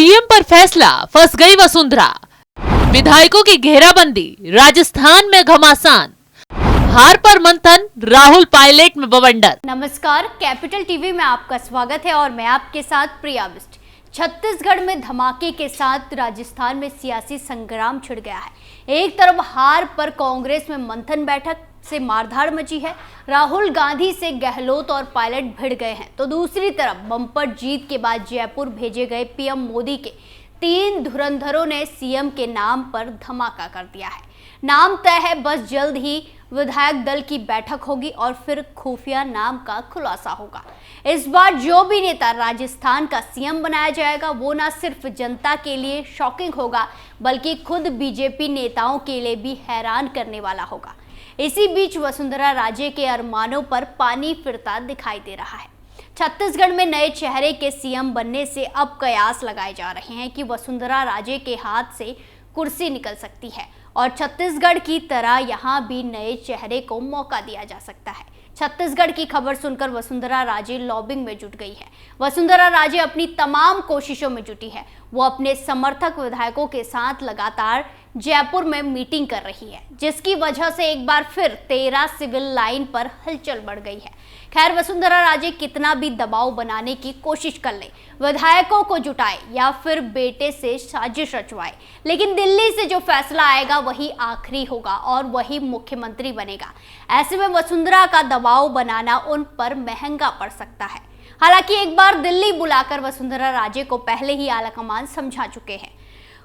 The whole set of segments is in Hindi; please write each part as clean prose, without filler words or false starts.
सीएम पर फैसला, फंस गई वसुंधरा। विधायकों की घेराबंदी, राजस्थान में घमासान। हार पर मंथन, राहुल पायलट में बवंडर। नमस्कार, कैपिटल टीवी में आपका स्वागत है और मैं आपके साथ प्रिया बिष्ट। छत्तीसगढ़ में धमाके के साथ राजस्थान में सियासी संग्राम छिड़ गया है। एक तरफ हार पर कांग्रेस में मंथन बैठक से मारधाड़ मची है, राहुल गांधी से गहलोत और पायलट भिड़ गए हैं, तो दूसरी तरफ बम्पर जीत के बाद जयपुर भेजे गए पीएम मोदी के 3 धुरंधरों ने सीएम के नाम पर धमाका कर दिया है। नाम तय है, बस जल्द ही विधायक दल की बैठक होगी और फिर खुफिया नाम का खुलासा होगा। इस बार जो भी नेता राजस्थान का सीएम बनाया जाएगा वो ना सिर्फ जनता के लिए शॉकिंग होगा बल्कि खुद बीजेपी नेताओं के लिए भी हैरान करने वाला होगा। इसी बीच वसुंधरा राजे के अरमानों पर पानी फिरता दिखाई दे रहा है। छत्तीसगढ़ में नए चेहरे के सीएम बनने से अब कयास लगाए जा रहे हैं कि वसुंधरा राजे के हाथ से कुर्सी निकल सकती है और छत्तीसगढ़ की तरह यहां भी नए चेहरे को मौका दिया जा सकता है। छत्तीसगढ़ की खबर सुनकर वसुंधरा राजे लॉबिंग में जुट गई है। वसुंधरा राजे अपनी तमाम कोशिशों में जुटी है। वो अपने समर्थक विधायकों के साथ लगातार जयपुर में मीटिंग कर रही है, जिसकी वजह से एक बार फिर 13 सिविल लाइन पर हलचल बढ़ गई है। खैर, वसुंधरा राजे कितना भी दबाव बनाने की कोशिश कर ले, विधायकों को जुटाए या फिर बेटे से साजिश रचवाए, लेकिन दिल्ली से जो फैसला आएगा वही आखिरी होगा और वही मुख्यमंत्री बनेगा। ऐसे में वसुंधरा का दबाव बनाना उन पर महंगा पड़ सकता है। हालांकि एक बार दिल्ली बुलाकर वसुंधरा राजे को पहले ही आलाकमान समझा चुके हैं।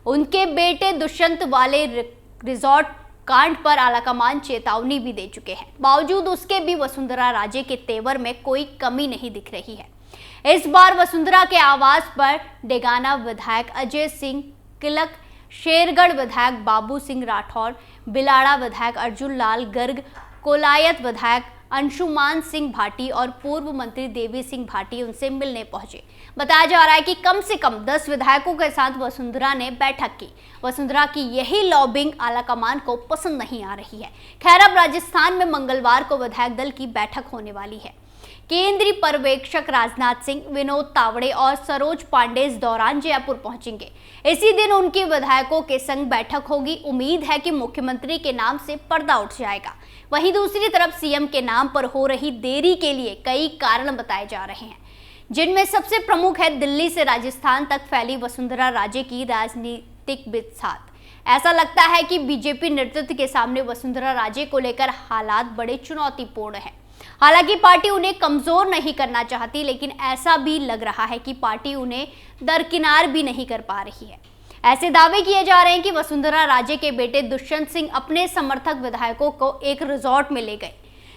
उनके बेटे दुष्यंत वाले रिजॉर्ट कांड पर आलाकमान चेतावनी भी दे चुके हैं। बावजूद उसके भी वसुंधरा राजे के तेवर में कोई कमी नहीं दिख रही है। इस बार वसुंधरा के आवास पर डेगाना विधायक अजय सिंह किलक, शेरगढ़ विधायक बाबू सिंह राठौर, बिलाड़ा विधायक अर्जुन लाल गर्ग, कोलायत विधायक अंशुमान सिंह भाटी और पूर्व मंत्री देवी सिंह भाटी उनसे मिलने पहुंचे। बताया जा रहा है कि कम से कम 10 विधायकों के साथ वसुंधरा ने बैठक की। वसुंधरा की यही लॉबिंग आलाकमान को पसंद नहीं आ रही है। खैर, अब राजस्थान में मंगलवार को विधायक दल की बैठक होने वाली है। केंद्रीय पर्यवेक्षक राजनाथ सिंह, विनोद तावड़े और सरोज पांडे इस दौरान जयपुर पहुंचेंगे। इसी दिन उनकी विधायकों के संग बैठक होगी। उम्मीद है कि मुख्यमंत्री के नाम से पर्दा उठ जाएगा। वहीं दूसरी तरफ सीएम के नाम पर हो रही देरी के लिए कई कारण बताए जा रहे हैं, जिनमें सबसे प्रमुख है दिल्ली से राजस्थान तक फैली वसुंधरा राजे की राजनीतिक बिसात। ऐसा लगता है कि बीजेपी नेतृत्व के सामने वसुंधरा राजे को लेकर हालात बड़े चुनौतीपूर्ण हैं। हालांकि पार्टी उन्हें कमजोर नहीं करना चाहती, लेकिन ऐसा भी लग रहा है कि पार्टी उन्हें दरकिनार भी नहीं कर पा रही है। ऐसे दावे किए जा रहे हैं कि वसुंधरा राजे के बेटे दुष्यंत सिंह अपने समर्थक विधायकों को एक रिजॉर्ट में ले गए,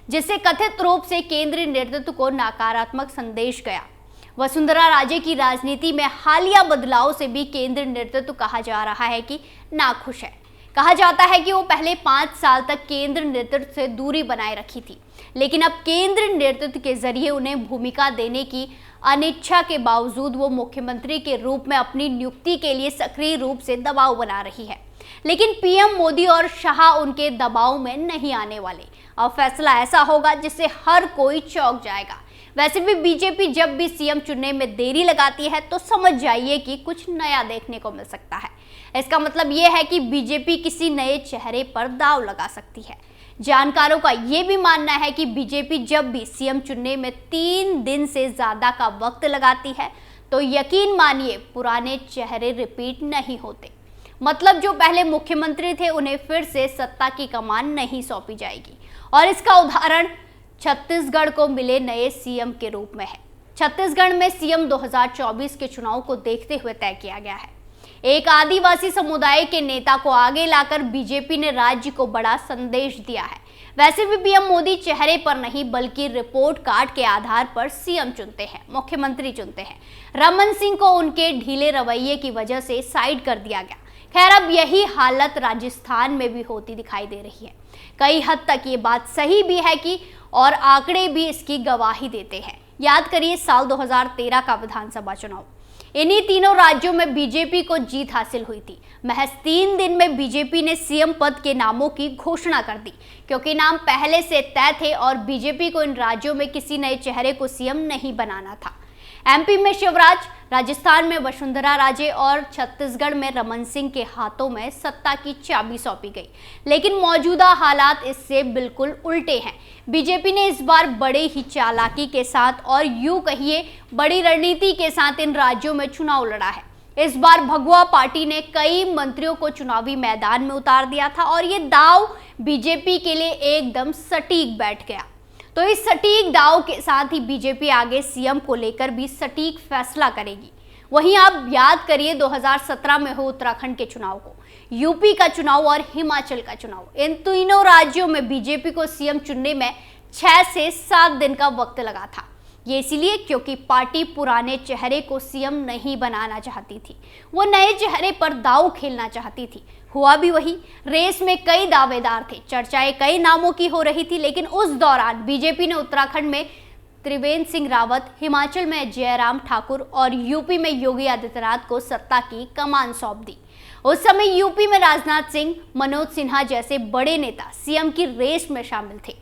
जिससे कथित रूप से केंद्रीय नेतृत्व को नकारात्मक संदेश गया। वसुंधरा राजे की राजनीति में हालिया बदलाव से भी केंद्रीय नेतृत्व कहा जा रहा है कि नाखुश है। कहा जाता है कि वो पहले 5 साल तक केंद्र नेतृत्व से दूरी बनाए रखी थी, लेकिन अब केंद्र नेतृत्व के जरिए उन्हें भूमिका देने की अनिच्छा के बावजूद वो मुख्यमंत्री के रूप में अपनी नियुक्ति के लिए सक्रिय रूप से दबाव बना रही है। लेकिन पीएम मोदी और शाह उनके दबाव में नहीं आने वाले। अब फैसला ऐसा होगा जिससे हर कोई चौंक जाएगा। वैसे भी बीजेपी जब भी सीएम चुनने में देरी लगाती है तो समझ जाइए कि कुछ नया देखने को मिल सकता है। इसका मतलब यह है कि बीजेपी किसी नए चेहरे पर दांव लगा सकती है। जानकारों का यह भी मानना है कि बीजेपी जब भी सीएम चुनने में 3 दिन से ज्यादा का वक्त लगाती है तो यकीन मानिए पुराने चेहरे रिपीट नहीं होते। मतलब जो पहले मुख्यमंत्री थे उन्हें फिर से सत्ता की कमान नहीं सौंपी जाएगी। और इसका उदाहरण छत्तीसगढ़ को मिले नए सीएम के रूप में है। छत्तीसगढ़ में सीएम 2024 के चुनाव को देखते हुए तय किया गया है। एक आदिवासी समुदाय के नेता को आगे लाकर बीजेपी ने राज्य को बड़ा संदेश दिया है। वैसे भी पीएम मोदी चेहरे पर नहीं बल्कि रिपोर्ट कार्ड के आधार पर सीएम चुनते हैं, मुख्यमंत्री चुनते हैं। रमन सिंह को उनके ढीले रवैये की वजह से साइड कर दिया गया। खैर, अब यही हालत राजस्थान में भी होती दिखाई दे रही है। कई हद तक ये बात सही भी है कि और आंकड़े भी इसकी गवाही देते हैं। याद करिए साल 2013 का विधानसभा चुनाव। इन्हीं तीनों राज्यों में बीजेपी को जीत हासिल हुई थी। महज 3 दिन में बीजेपी ने सीएम पद के नामों की घोषणा कर दी, क्योंकि नाम पहले से तय थे और बीजेपी को इन राज्यों में किसी नए चेहरे को सीएम नहीं बनाना था। एमपी में शिवराज, राजस्थान में वसुंधरा राजे और छत्तीसगढ़ में रमन सिंह के हाथों में सत्ता की चाबी सौंपी गई। लेकिन मौजूदा हालात इससे बिल्कुल उल्टे हैं। बीजेपी ने इस बार बड़े ही चालाकी के साथ और यूं कहिए बड़ी रणनीति के साथ इन राज्यों में चुनाव लड़ा है। इस बार भगवा पार्टी ने कई मंत्रियों को चुनावी मैदान में उतार दिया था और ये दाव बीजेपी के लिए एकदम सटीक बैठ गया। तो इस सटीक दाव के साथ ही बीजेपी आगे सीएम को लेकर भी सटीक फैसला करेगी। वहीं आप याद करिए 2017 में हो उत्तराखंड के चुनाव को, यूपी का चुनाव और हिमाचल का चुनाव। इन तीनों राज्यों में बीजेपी को सीएम चुनने में 6 से 7 दिन का वक्त लगा था। ये इसलिए क्योंकि पार्टी पुराने चेहरे को सीएम नहीं बनाना चाहती थी, वो नए चेहरे पर दांव खेलना चाहती थी। हुआ भी वही। रेस में कई दावेदार थे, चर्चाएं कई नामों की हो रही थी, लेकिन उस दौरान बीजेपी ने उत्तराखंड में त्रिवेंद्र सिंह रावत, हिमाचल में जयराम ठाकुर और यूपी में योगी आदित्यनाथ को सत्ता की कमान सौंप दी। उस समय यूपी में राजनाथ सिंह, मनोज सिन्हा जैसे बड़े नेता सीएम की रेस में शामिल थे।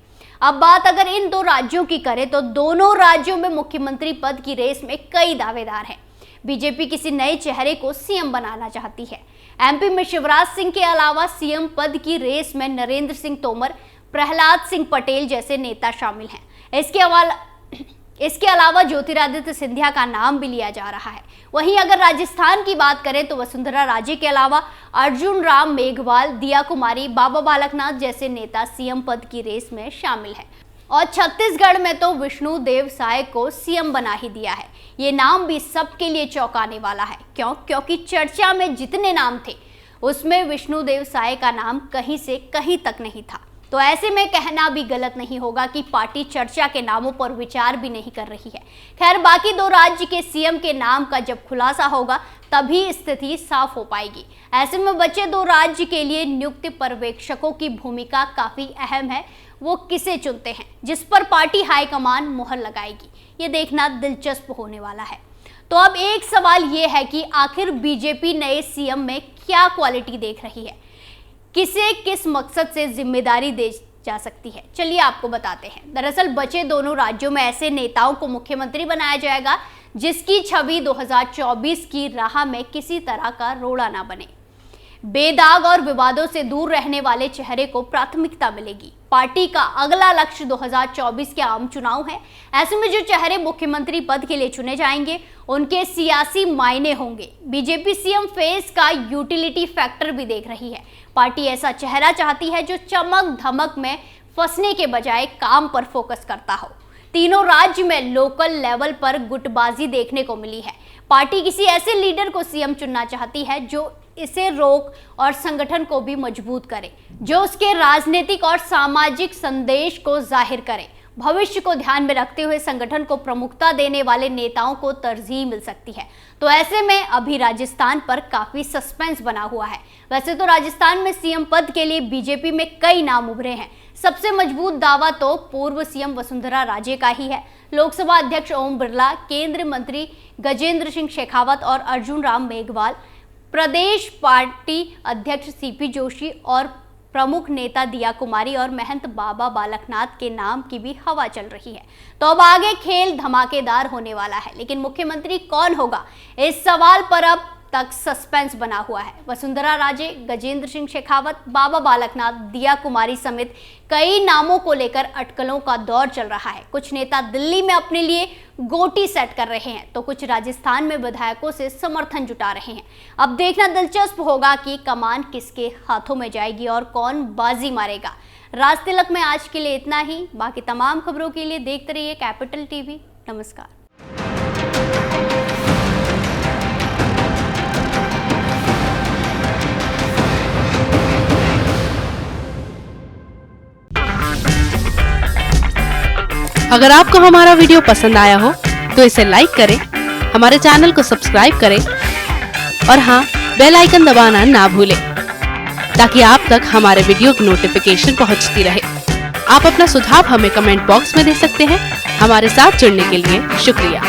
अब बात अगर इन 2 राज्यों की करें तो दोनों राज्यों में मुख्यमंत्री पद की रेस में कई दावेदार हैं। बीजेपी किसी नए चेहरे को सीएम बनाना चाहती है। एमपी में शिवराज सिंह के अलावा सीएम पद की रेस में नरेंद्र सिंह तोमर, प्रहलाद सिंह पटेल जैसे नेता शामिल हैं। इसके अलावा ज्योतिरादित्य सिंधिया का नाम भी लिया जा रहा है। वहीं अगर राजस्थान की बात करें तो वसुंधरा राजे के अलावा अर्जुन राम मेघवाल, दिया कुमारी, बाबा बालकनाथ जैसे नेता सीएम पद की रेस में शामिल हैं। और छत्तीसगढ़ में तो विष्णु देव साय को सीएम बना ही दिया है। ये नाम भी सबके लिए चौंकाने वाला है। क्योंकि चर्चा में जितने नाम थे उसमें विष्णु देव साय का नाम कहीं से कहीं तक नहीं था। तो ऐसे में कहना भी गलत नहीं होगा कि पार्टी चर्चा के नामों पर विचार भी नहीं कर रही है। खैर, बाकी 2 राज्य के सीएम के नाम का जब खुलासा होगा तभी स्थिति साफ हो पाएगी। ऐसे में बचे 2 राज्य के लिए नियुक्त पर्यवेक्षकों की भूमिका काफी अहम है। वो किसे चुनते हैं, जिस पर पार्टी हाईकमान मुहर लगाएगी, ये देखना दिलचस्प होने वाला है। तो अब एक सवाल ये है कि आखिर बीजेपी नए सीएम में क्या क्वालिटी देख रही है, किसे किस मकसद से जिम्मेदारी दी जा सकती है। चलिए आपको बताते हैं। दरअसल बचे दोनों राज्यों में ऐसे नेताओं को मुख्यमंत्री बनाया जाएगा जिसकी छवि 2024 की राह में किसी तरह का रोड़ा ना बने। बेदाग और विवादों से दूर रहने वाले चेहरे को प्राथमिकता मिलेगी। पार्टी का अगला लक्ष्य 2024 के आम चुनाव है। ऐसे में जो चेहरे मुख्यमंत्री पद के लिए चुने जाएंगे उनके सियासी मायने होंगे। बीजेपी सीएम फेस का यूटिलिटी फैक्टर भी देख रही है। पार्टी ऐसा चेहरा चाहती है जो चमक धमक में फंसने के बजाय काम पर फोकस करता हो। तीनों राज्य में लोकल लेवल पर गुटबाजी देखने को मिली है। पार्टी किसी ऐसे लीडर को सीएम चुनना चाहती है जो इसे रोक और संगठन को भी मजबूत करे, जो उसके राजनीतिक और सामाजिक संदेश को जाहिर करे। भविष्य को ध्यान में रखते हुए संगठन को प्रमुखता देने वाले नेताओं को तरजीह मिल सकती है। तो ऐसे में अभी राजस्थान पर काफी सस्पेंस बना हुआ है। वैसे तो राजस्थान में सीएम पद के लिए बीजेपी में कई नाम उभरे हैं। सबसे मजबूत दावा तो पूर्व सीएम वसुंधरा राजे का ही है। लोकसभा अध्यक्ष ओम बिरला, केंद्रीय मंत्री गजेंद्र सिंह शेखावत और अर्जुन राम मेघवाल, प्रदेश पार्टी अध्यक्ष सीपी जोशी और प्रमुख नेता दिया कुमारी और महंत बाबा बालकनाथ के नाम की भी हवा चल रही है। तो अब आगे खेल धमाकेदार होने वाला है, लेकिन मुख्यमंत्री कौन होगा, इस सवाल पर अब तक सस्पेंस बना हुआ है। वसुंधरा राजे, गजेंद्र सिंह शेखावत, बाबा बालकनाथ, दिया कुमारी समेत कई नामों को लेकर अटकलों का दौर चल रहा है। कुछ नेता दिल्ली में अपने लिए गोटी सेट कर रहे हैं तो कुछ राजस्थान में विधायकों से समर्थन जुटा रहे हैं। अब देखना दिलचस्प होगा कि कमान किसके हाथों में जाएगी और कौन बाजी मारेगा। राज तिलक में आज के लिए इतना ही। बाकी तमाम खबरों के लिए देखते रहिए कैपिटल टीवी। नमस्कार। अगर आपको हमारा वीडियो पसंद आया हो तो इसे लाइक करें, हमारे चैनल को सब्सक्राइब करें और हाँ, बेल आइकन दबाना ना भूलें ताकि आप तक हमारे वीडियो की नोटिफिकेशन पहुंचती रहे। आप अपना सुझाव हमें कमेंट बॉक्स में दे सकते हैं। हमारे साथ जुड़ने के लिए शुक्रिया।